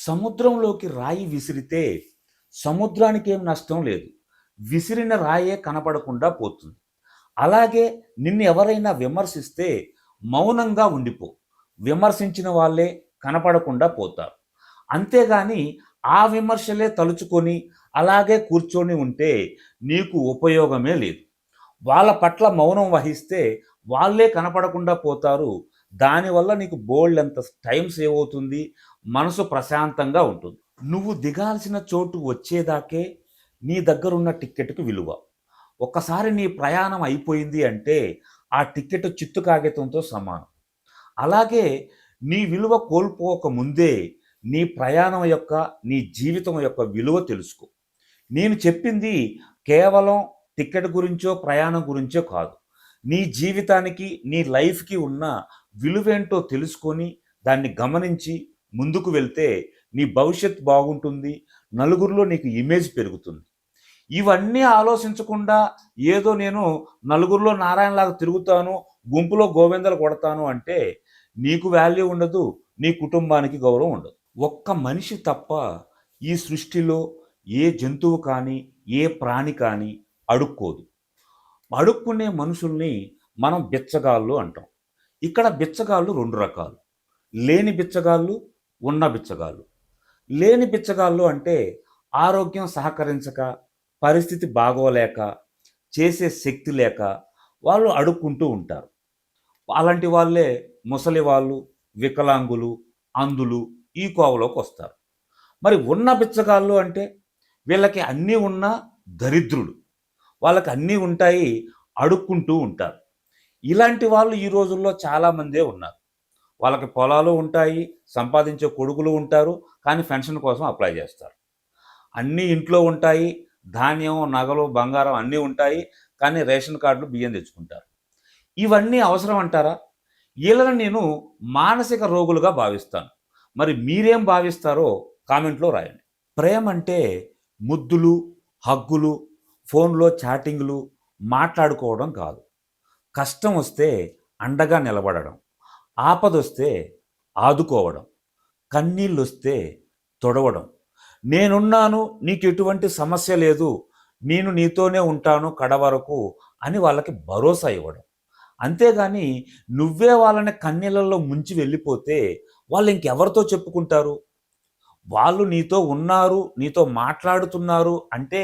సముద్రంలోకి రాయి విసిరితే సముద్రానికేం నష్టం లేదు. విసిరిన రాయే కనపడకుండా పోతుంది. అలాగే నిన్ను ఎవరైనా విమర్శిస్తే మౌనంగా ఉండిపో. విమర్శించిన వాళ్ళే కనపడకుండా పోతారు. అంతేగాని ఆ విమర్శలే తలుచుకొని అలాగే కూర్చొని ఉంటే నీకు ఉపయోగమే లేదు. వాళ్ళ పట్ల మౌనం వహిస్తే వాళ్ళే కనపడకుండా పోతారు. దానివల్ల నీకు బోలెడంత టైం సేవ్ అవుతుంది. మనసు ప్రశాంతంగా ఉంటుంది. నువ్వు దిగాల్సిన చోటు వచ్చేదాకే నీ దగ్గరున్న టిక్కెట్‌కి విలువ. ఒక్కసారి నీ ప్రయాణం అయిపోయింది అంటే ఆ టిక్కెట్ చిత్తు కాగితంతో సమానం. అలాగే నీ విలువ కోల్పోక ముందే నీ ప్రయాణం యొక్క, నీ జీవితం యొక్క విలువ తెలుసుకో. నేను చెప్పింది కేవలం టికెట్ గురించో, ప్రయాణం గురించో కాదు. నీ జీవితానికి, నీ లైఫ్‌కి ఉన్న విలువేంటో తెలుసుకొని, దాన్ని గమనించి ముందుకు వెళ్తే నీ భవిష్యత్తు బాగుంటుంది. నలుగురిలో నీకు ఇమేజ్ పెరుగుతుంది. ఇవన్నీ ఆలోచించకుండా ఏదో నేను నలుగురిలో నారాయణలాగా తిరుగుతాను, గుంపులో గోవిందలు కొడతాను అంటే నీకు వాల్యూ ఉండదు, నీ కుటుంబానికి గౌరవం ఉండదు. ఒక్క మనిషి తప్ప ఈ సృష్టిలో ఏ జంతువు కానీ, ఏ ప్రాణి కానీ అడుక్కోదు. అడుక్కునే మనుషుల్ని మనం బిచ్చగాళ్ళు అంటాం. ఇక్కడ బిచ్చగాళ్ళు 2 రకాలు. లేని బిచ్చగాళ్ళు, ఉన్న బిచ్చగాళ్ళు. లేని బిచ్చగాళ్ళు అంటే ఆరోగ్యం సహకరించక, పరిస్థితి బాగోలేక, చేసే శక్తి లేక వాళ్ళు అడుక్కుంటూ ఉంటారు. అలాంటి వాళ్ళే ముసలి వాళ్ళు, వికలాంగులు, అంధులు ఈ కోవలోకొస్తారు. మరి ఉన్న బిచ్చగాళ్ళు అంటే వీళ్ళకి అన్నీ ఉన్నా దరిద్రులు. వాళ్ళకి అన్నీ ఉంటాయి, అడుక్కుంటూ ఉంటారు. ఇలాంటి వాళ్ళు ఈ రోజుల్లో చాలామందే ఉన్నారు. వాళ్ళకి పొలాలు ఉంటాయి, సంపాదించే కొడుకులు ఉంటారు, కానీ పెన్షన్ కోసం అప్లై చేస్తారు. అన్నీ ఇంట్లో ఉంటాయి, ధాన్యం, నగలు, బంగారం అన్నీ ఉంటాయి, కానీ రేషన్ కార్డులు, బియ్యం తెచ్చుకుంటారు. ఇవన్నీ అవసరం అంటారా? వీళ్ళని నేను మానసిక రోగులుగా భావిస్తాను. మరి మీరేం భావిస్తారో కామెంట్లో రాయండి. ప్రేమ అంటే ముద్దులు, హగ్గులు, ఫోన్లో చాటింగ్లు, మాట్లాడుకోవడం కాదు. కష్టం వస్తే అండగా నిలబడడం, ఆపదొస్తే ఆదుకోవడం, కన్నీళ్ళొస్తే తొడవడం, నేనున్నాను, నీకు ఎటువంటి సమస్య లేదు, నేను నీతోనే ఉంటాను కడవరకు అని వాళ్ళకి భరోసా ఇవ్వడం. అంతేగాని నువ్వే వాళ్ళని కన్నీళ్ళల్లో ముంచి వెళ్ళిపోతే వాళ్ళు ఇంకెవరితో చెప్పుకుంటారు? వాళ్ళు నీతో ఉన్నారు, నీతో మాట్లాడుతున్నారు అంటే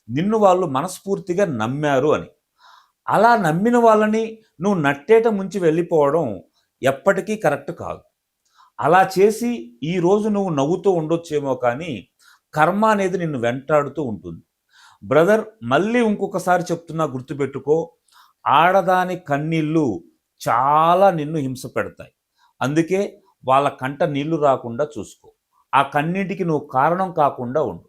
నిన్ను వాళ్ళు మనస్ఫూర్తిగా నమ్మారు అని. అలా నమ్మిన వాళ్ళని నువ్వు నట్టేట ముంచి వెళ్ళిపోవడం ఎప్పటికీ కరెక్ట్ కాదు. అలా చేసి ఈరోజు నువ్వు నవ్వుతూ ఉండొచ్చేమో కానీ కర్మ అనేది నిన్ను వెంటాడుతూ ఉంటుంది. బ్రదర్, మళ్ళీ ఇంకొకసారి చెప్తున్నా, గుర్తుపెట్టుకో. ఆడదాని కన్నీళ్ళు చాలా నిన్ను హింస పెడతాయి. అందుకే వాళ్ళ కంట నీళ్లు రాకుండా చూసుకో. ఆ కన్నీటికి నువ్వు కారణం కాకుండా ఉండు.